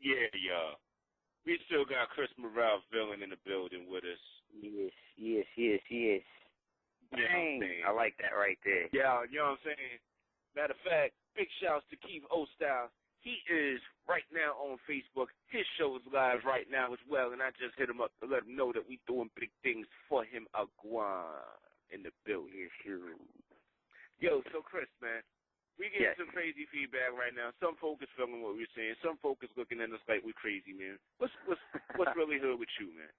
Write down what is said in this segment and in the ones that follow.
Yeah, y'all. We still got Chris Morale villain in the building with us. Yes. Dang, I like that right there. Yeah, you know what I'm saying? Matter of fact, big shouts to Keith O-Style. He is right now on Facebook. His show is live right now as well, and I just hit him up to let him know that we doing big things for him. Aguan in the building. Yes, sure. Yo, so Chris, man, we getting some crazy feedback right now. Some folks is feeling what we're saying. Some folks is looking at us like we're crazy, man. What's really good with you, man?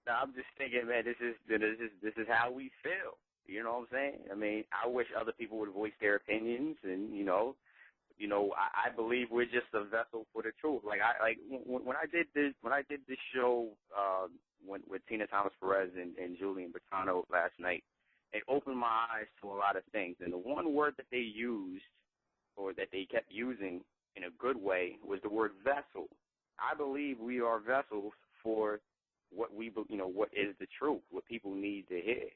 No, I'm just thinking, man, this is how we feel. You know what I'm saying? I mean, I wish other people would voice their opinions, and I believe we're just a vessel for the truth. When I did this show with Tina Thomas Perez and Julian Bertano last night, it opened my eyes to a lot of things. And the one word that they used, or that they kept using in a good way, was the word vessel. I believe we are vessels for what what is the truth, what people need to hear.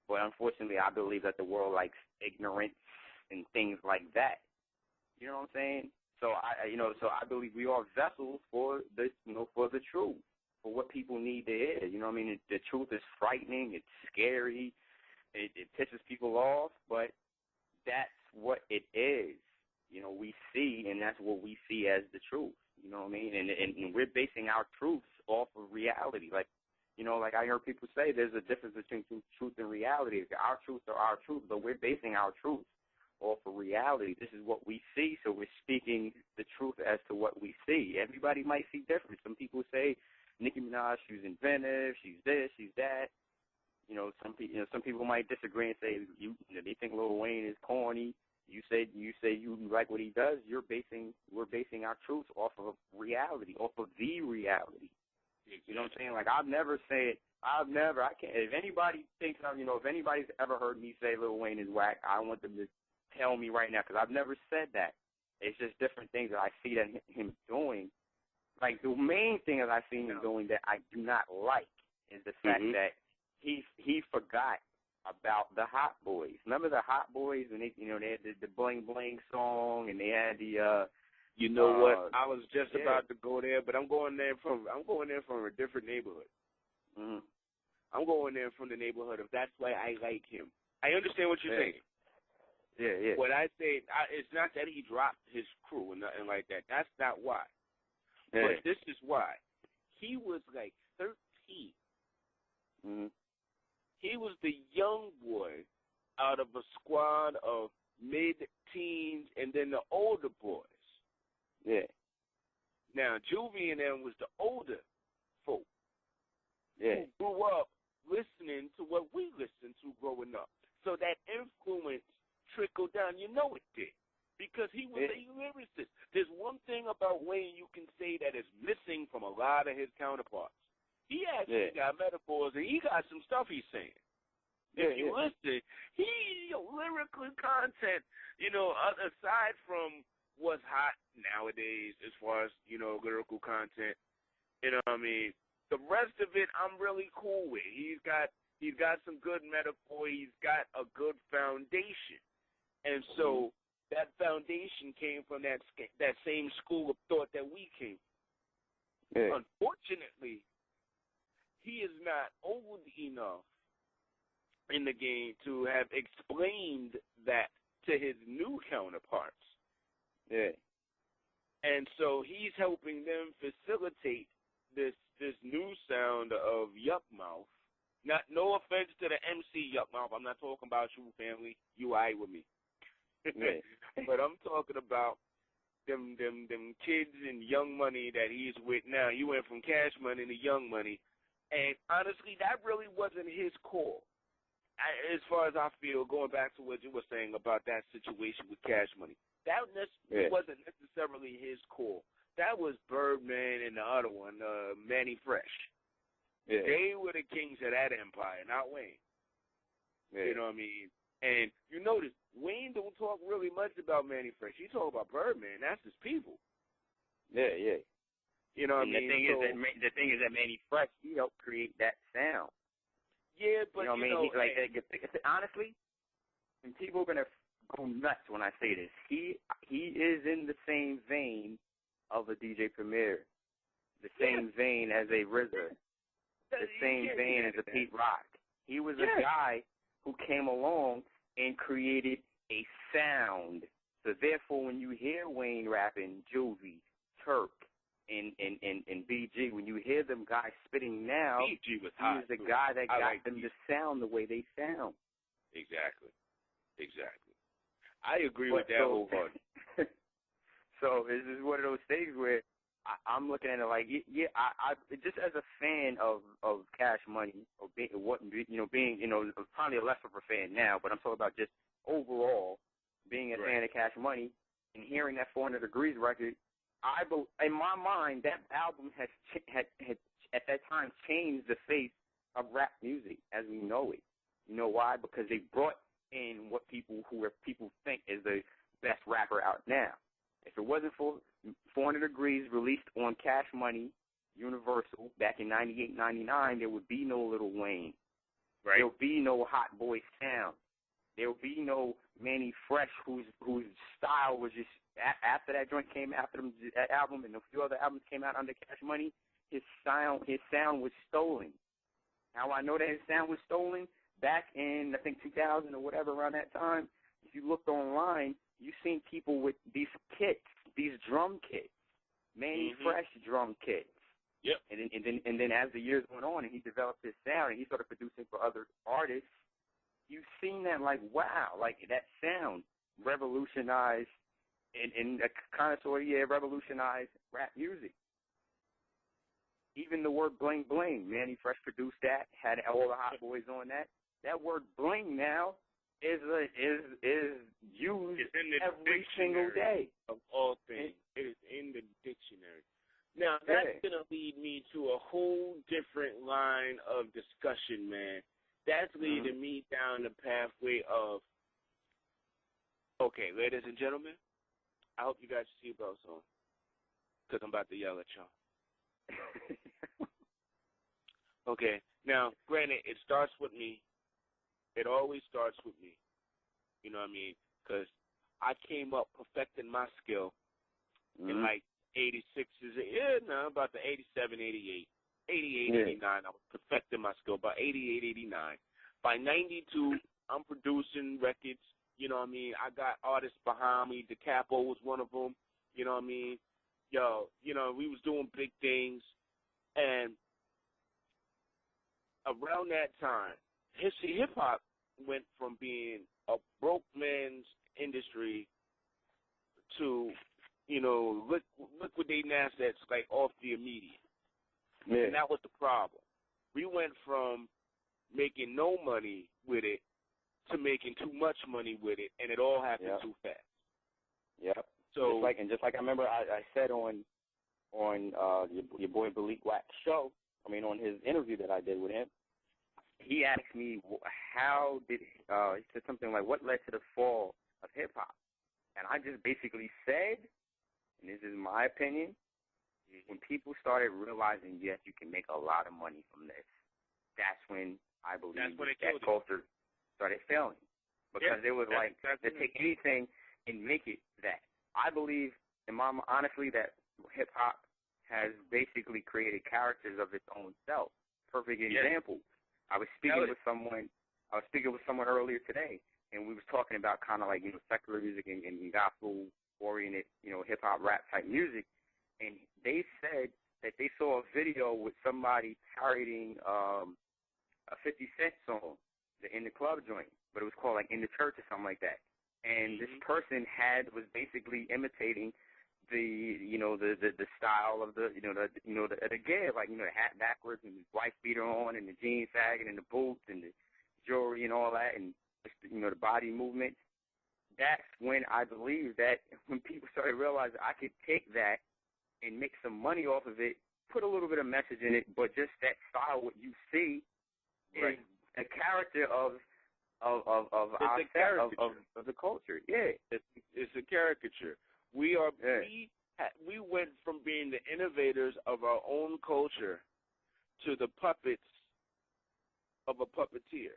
But unfortunately, I believe that the world likes ignorance and things like that. You know what I'm saying? So I believe we are vessels for the truth, for what people need to hear. You know what I mean? The truth is frightening. It's scary. It pisses people off, but that's what it is. We see, and that's what we see as the truth. You know what I mean? And we're basing our truths off of reality. Like I heard people say there's a difference between truth and reality. Our truths are our truth, but we're basing our truths off of reality. This is what we see, so we're speaking the truth as to what we see. Everybody might see different. Some people say Nicki Minaj, she's inventive, she's this, she's that. Some people might disagree and say they think Lil Wayne is corny. You say you like what he does. We're basing our truths off of reality, off of the reality. You know what I'm saying? Like I can't. If anybody thinks if anybody's ever heard me say Lil Wayne is whack, I want them to tell me right now, because I've never said that. It's just different things that I see that him doing. Like the main thing that I see him doing that I do not like is the fact that he forgot about the Hot Boys. Remember the Hot Boys when they had the Bling Bling song, and they had the You know what? I was just about to go there, but I'm going there from a different neighborhood. Mm-hmm. I'm going there from the neighborhood of that's why I like him. I understand what you're saying. Yeah. What I say, it's not that he dropped his crew and nothing like that. That's not why. Yeah. But this is why. He was like 13. Mm-hmm. He was the young boy out of a squad of mid-teens and then the older boys. Yeah. Now, Juvie and them was the older folk who grew up listening to what we listened to growing up. So that influence trickled down. You know it did, because he was a lyricist. There's one thing about Wayne you can say that is missing from a lot of his counterparts. He actually got metaphors, and he got some stuff he's saying. If you listen, lyrical content, aside from what's hot nowadays as far as, lyrical content, you know what I mean? The rest of it I'm really cool with. He's got some good metaphor. He's got a good foundation. And so that foundation came from that same school of thought that we came from. Yeah. Unfortunately, he is not old enough in the game to have explained that to his new counterparts. Yeah. And so he's helping them facilitate this new sound of Yuck Mouth. No offense to the MC Yuck Mouth. I'm not talking about you, family. You aight with me. Yeah. But I'm talking about them kids and Young Money that he's with now. You went from Cash Money to Young Money. And honestly, that really wasn't his call. As far as I feel, going back to what you were saying about that situation with Cash Money, that wasn't necessarily his call. That was Birdman and the other one, Manny Fresh. Yeah. They were the kings of that empire, not Wayne. Yeah. You know what I mean? And you notice, Wayne don't talk really much about Manny Fresh. He talk about Birdman. That's his people. Yeah. You know what I mean? The thing is that Manny Fresh, he helped create that sound. Yeah, but honestly, and people are gonna go nuts when I say this. He is in the same vein of a DJ Premier, the same vein as a RZA, the same vein as a Pete Rock. He was a guy who came along and created a sound. So therefore, when you hear Wayne rapping, Juvie, Turk, and BG, when you hear them guys spitting now, BG was hot, he was the guy that got them to sound the way they sound. Exactly. I agree with that wholeheartedly. So this is one of those things where I'm looking at it like, I just as a fan of Cash Money, or being probably less of a fan now, but I'm talking about just overall being a fan of Cash Money and hearing that 400 Degrees record. In my mind, that album had at that time changed the face of rap music as we know it. You know why? Because they brought in what people think is the best rapper out now. If it wasn't for 400 Degrees released on Cash Money, Universal, back in 98, 99, there would be no Lil Wayne. Right. There would be no Hot Boy Sound. There would be no Manny Fresh, whose style was just, after that joint came, after that album and a few other albums came out under Cash Money, his sound was stolen. How I know that his sound was stolen? Back in, I think, 2000 or whatever, around that time, if you looked online, you seen people with these kits, these drum kits, Manny Fresh drum kits. Yep. And then as the years went on and he developed his sound and he started producing for other artists, you've seen that like, wow, like that sound revolutionized and kind of sort of, revolutionized rap music. Even the word bling bling, Manny Fresh produced that, had all the Hot Boys on that. That word bling now is used every single day. Of all things, it is in the dictionary. Now, that's going to lead me to a whole different line of discussion, man. That's leading me down the pathway of, okay, ladies and gentlemen, I hope you guys see your belts on, because I'm about to yell at y'all. Okay, now, granted, it starts with me. It always starts with me. You know what I mean? Because I came up perfecting my skill in like 86, about the 87, 88. 88, 89, I was perfecting my skill. By 88, 89. By 92, I'm producing records. You know what I mean? I got artists behind me. Da Capo was one of them. You know what I mean? We was doing big things. And around that time, hip-hop went from being a broke man's industry to, liquidating assets like off the immediate. Yeah. And that was the problem. We went from making no money with it to making too much money with it, and it all happened too fast. Yep. So just like I remember I said on your boy Balik Wack's show, on his interview that I did with him, he asked me how did he said something like, what led to the fall of hip hop? And I just basically said, and this is my opinion, when people started realizing, yes, you can make a lot of money from this, that's when I believe that culture started failing. Because it was like, to take anything and make it that. I believe, honestly, that hip-hop has basically created characters of its own self. Perfect example. I was speaking with someone earlier today, and we was talking about kind of like, secular music and gospel-oriented, hip-hop rap type music. And they said that they saw a video with somebody parodying a 50 Cent song in the club joint, but it was called like In the Church or something like that. And this person was basically imitating the style of the gig, like, the hat backwards and the wife beater on and the jeans sagging and the boots and the jewelry and all that and the body movement. That's when I believe that when people started realizing I could take that and make some money off of it, put a little bit of message in it, but just that style, what you see, is a character of the culture. Yeah, it's a caricature. We went from being the innovators of our own culture to the puppets of a puppeteer.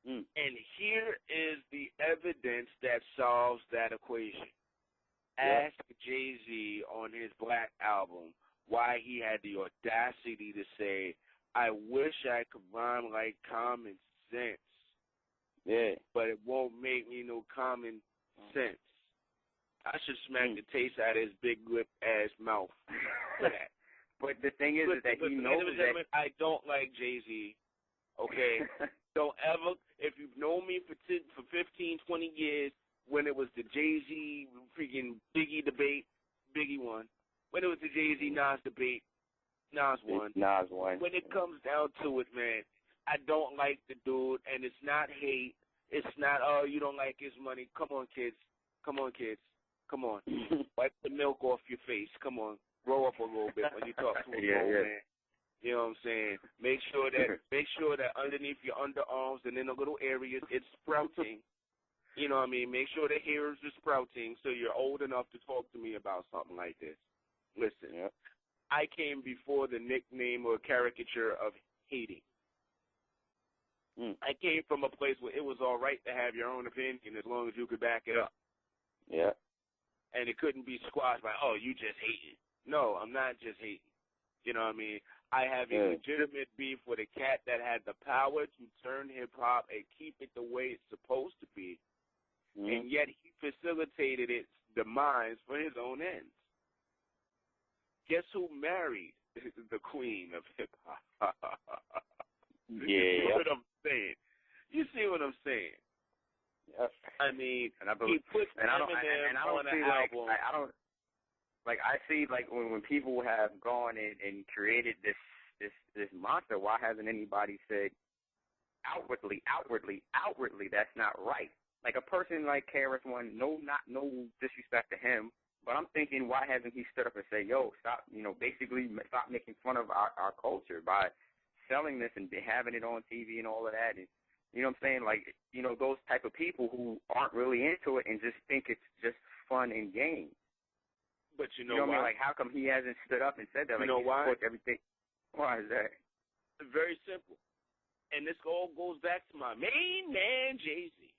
And here is the evidence that solves that equation. Ask Jay-Z on his Black album why he had the audacity to say, I wish I could rhyme like common sense. Yeah. But it won't make me no common sense. I should smack the taste out of his big lip ass mouth for that. But the thing is that he knows that I don't like Jay-Z. Okay? Don't ever, if you've known me for 15, 20 years, when it was the Jay-Z freaking Biggie debate, Biggie won. When it was the Jay-Z Nas debate, Nas won. Nas won. When it comes down to it, man, I don't like the dude, and it's not hate. It's not, oh, you don't like his money. Come on, kids. Come on, kids. Come on. Wipe the milk off your face. Come on. Grow up a little bit when you talk to a grown man. You know what I'm saying? Make sure that underneath your underarms and in the little areas it's sprouting. You know what I mean? Make sure the hairs are sprouting so you're old enough to talk to me about something like this. Listen, I came before the nickname or caricature of hating. I came from a place where it was all right to have your own opinion as long as you could back it up. Yeah. And it couldn't be squashed by, oh, you just hating. No, I'm not just hating. You know what I mean? I have a legitimate beef with a cat that had the power to turn hip-hop and keep it the way it's supposed to be. And yet he facilitated its demise for his own ends. Guess who married the queen of hip-hop? Yeah. You see what I'm saying? You see what I'm saying? Yep. I mean, he put Eminem on an album. I see when people have gone and created this monster, why hasn't anybody said outwardly that's not right? Like a person like KRS-One, no disrespect to him, but I'm thinking, why hasn't he stood up and say, yo, stop, basically stop making fun of our culture by selling this and having it on TV and all of that. And, you know what I'm saying? Like, those type of people who aren't really into it and just think it's just fun and games. But you know what why? I mean? Like, how come he hasn't stood up and said that? Like, you know why? Everything. Why is that? Very simple. And this all goes back to my main man, Jay-Z.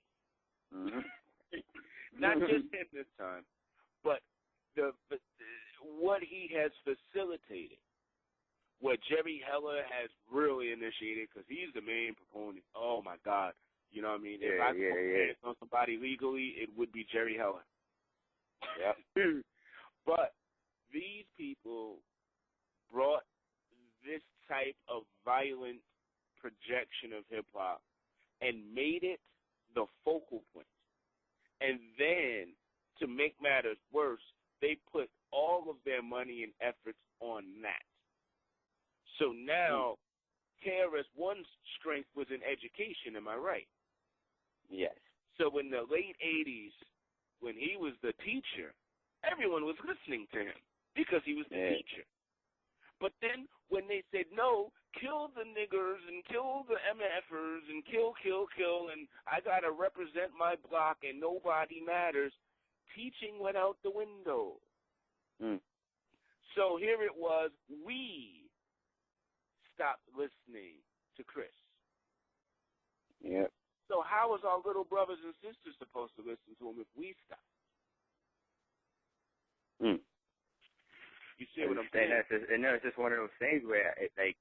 Not just him this time, but what he has facilitated, what Jerry Heller has really initiated, because he's the main proponent. Oh, my God. You know what I mean? If I could put hands on somebody legally, it would be Jerry Heller. Yep. But these people brought this type of violent projection of hip-hop and made it the focal point. And then, to make matters worse, they put all of their money and efforts on that. So now, KRS-One's strength was in education, am I right? Yes. So in the late 80s, when he was the teacher, everyone was listening to him because he was the teacher. But then when they said, no, kill the niggers and kill the MFers and kill, and I got to represent my block and nobody matters, teaching went out the window. So here it was, we stopped listening to Chris. Yep. So how is our little brothers and sisters supposed to listen to him if we stop? You see what I'm saying? It's just one of those things where it's like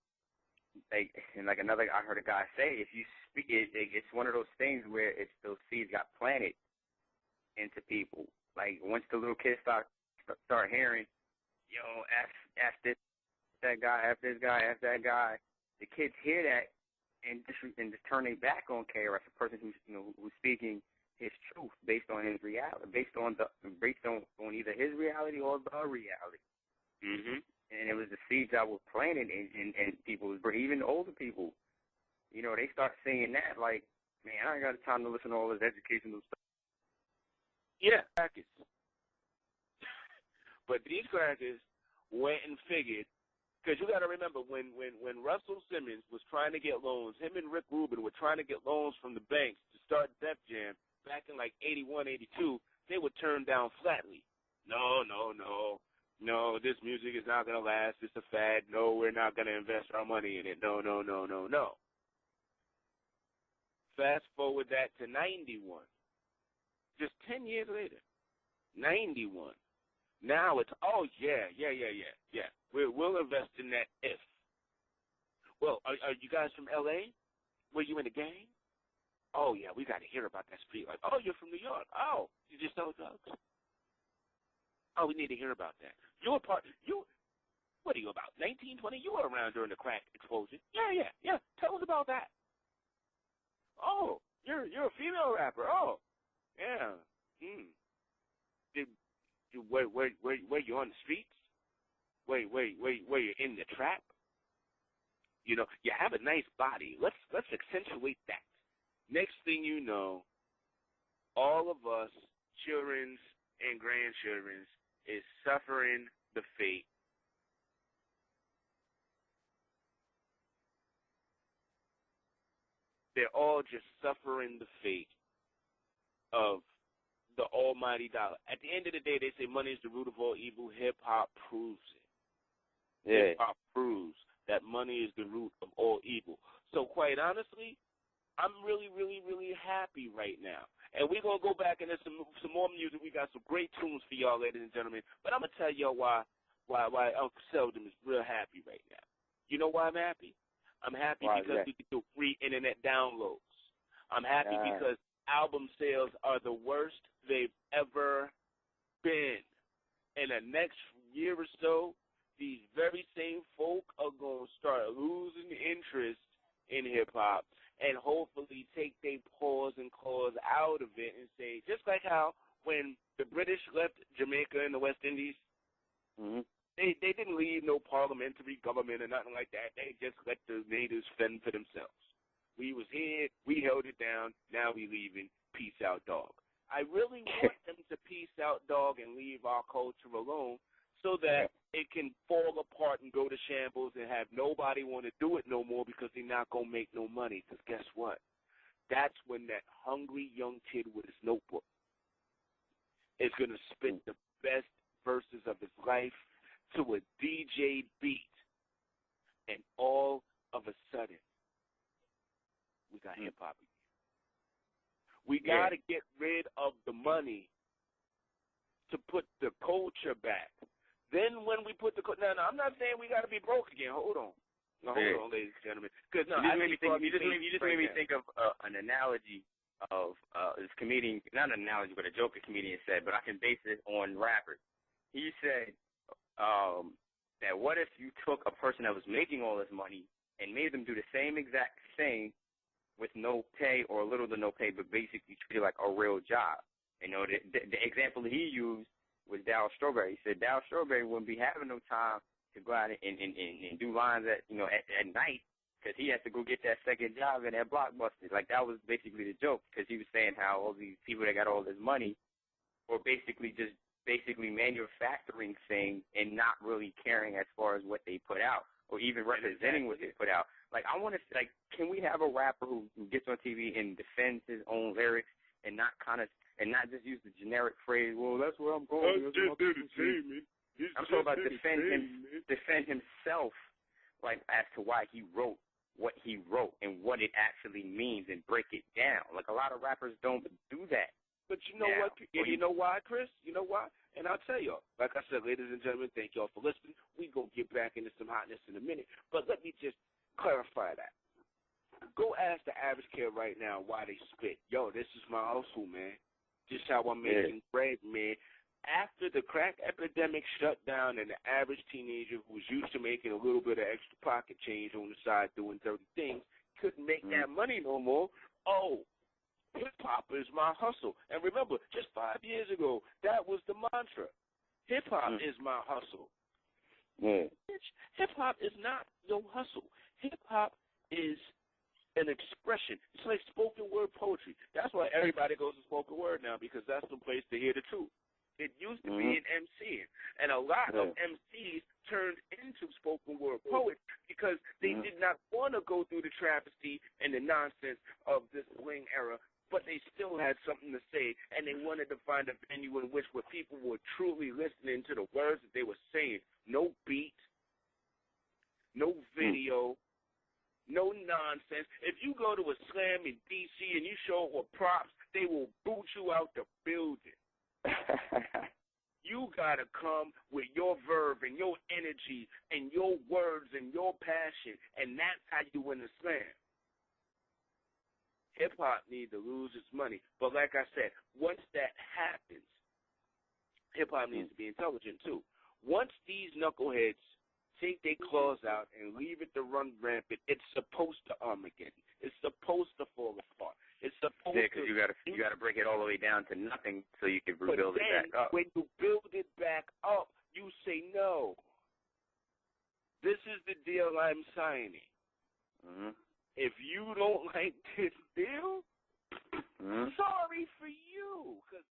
another, I heard a guy say, if you speak it's one of those things where it's those seeds got planted into people. Like once the little kids start hearing, ask this, that guy, ask this guy, ask that guy, the kids hear that and just turn their back on KRS, a person who's speaking his truth based on his reality, based on either his reality or the reality. And it was the seeds that were planted in people, even older people. They start saying that, like, man, I ain't got time to listen to all this educational stuff. Yeah, crackers. But these crackers went and figured, because you got to remember, when Russell Simmons was trying to get loans, him and Rick Rubin were trying to get loans from the banks to start Def Jam back in like 81, 82, they were turned down flatly. No, this music is not going to last. It's a fad. No, we're not going to invest our money in it. No. Fast forward that to 91. Just 10 years later, 91. Now it's, oh, yeah. We'll invest in that if. Well, are you guys from L.A.? Were you in the gang? Oh, yeah, we got to hear about that street life. Oh, you're from New York. Oh, you just sell drugs? Oh, we need to hear about that. What are you, about 19, 20? You were around during the crack explosion. Yeah. Tell us about that. Oh, you're a female rapper. Oh, yeah. Were you on the streets? Were you in the trap? You know, you have a nice body. Let's accentuate that. Next thing you know, all of us, children and grandchildren, is suffering the fate they're all just suffering the fate of the almighty dollar. At the end of the day, they say money is the root of all evil. Hip-hop proves it. Yeah. Hip-hop proves that money is the root of all evil. So quite honestly, I'm really, really, really happy right now. And we're going to go back into some more music. We got some great tunes for y'all, ladies and gentlemen. But I'm going to tell y'all why Uncle Seldom is real happy right now. You know why I'm happy? I'm happy because we can do free internet downloads. I'm happy because album sales are the worst they've ever been. In the next year or so, these very same folk are going to start losing interest in hip-hop and hopefully take their paws and claws out of it and say, just like how when the British left Jamaica and the West Indies, they didn't leave no parliamentary government or nothing like that. They just let the natives fend for themselves. We was here, we held it down, now we leaving, peace out, dog. I really want them to peace out, dog, and leave our culture alone so that it can fall apart and go to shambles and have nobody want to do it no more because they're not going to make no money. Because guess what? That's when that hungry young kid with his notebook is going to spit the best verses of his life to a DJ beat. And all of a sudden, we got hip-hop again. We got to get rid of the money to put the culture back. Then when we put the now, I'm not saying we got to be broke again. Hold on. Hold on, ladies and gentlemen. Because you just made me think of an analogy of this comedian, not an analogy, but a joke a comedian said, but I can base it on rappers. He said that what if you took a person that was making all this money and made them do the same exact thing with no pay or little to no pay, but basically treat it like a real job. You know, the example he used was Dow Strawberry. He said Dow Strawberry wouldn't be having no time to go out and do lines at night because he has to go get that second job in that Blockbuster. Like, that was basically the joke, because he was saying how all these people that got all this money were basically manufacturing things and not really caring as far as what they put out or even representing what they put out. Like, I want to, like, can we have a rapper who gets on TV and defends his own lyrics and not just use the generic phrase, well, that's where I'm going. I'm talking about defend himself, like, as to why he wrote what he wrote and what it actually means and break it down. Like, a lot of rappers don't do that. But you know what? You know why, Chris? You know why? And I'll tell y'all. Like I said, ladies and gentlemen, thank y'all for listening. We gonna get back into some hotness in a minute. But let me just clarify that. Go ask the average kid right now why they spit. Yo, this is my hustle, man. This is how I'm making bread, man. After the crack epidemic shut down and the average teenager who was used to making a little bit of extra pocket change on the side doing dirty things couldn't make that money no more. Oh, hip-hop is my hustle. And remember, just 5 years ago, that was the mantra. Hip-hop is my hustle. Bitch, hip-hop is not your hustle. Hip-hop is an expression. It's like spoken word poetry. That's why everybody goes to spoken word now, because that's the place to hear the truth. It used to be an MC, and a lot of MCs turned into spoken word poets because they did not want to go through the travesty and the nonsense of this bling era, but they still had something to say, and they wanted to find a venue in which where people were truly listening to the words that they were saying. No beat, no video, no nonsense. If you go to a slam in D.C. and you show up with props, they will boot you out the building. You got to come with your verve and your energy and your words and your passion, and that's how you win the slam. Hip-hop needs to lose its money. But like I said, once that happens, hip-hop needs to be intelligent, too. Once these knuckleheads take their claws out and leave it to run rampant, it's supposed to Armageddon. It's supposed to fall apart. It's supposed because you gotta break it all the way down to nothing so you can rebuild it back up. When you build it back up, you say, no, this is the deal I'm signing. Mm-hmm. If you don't like this deal, sorry for you, because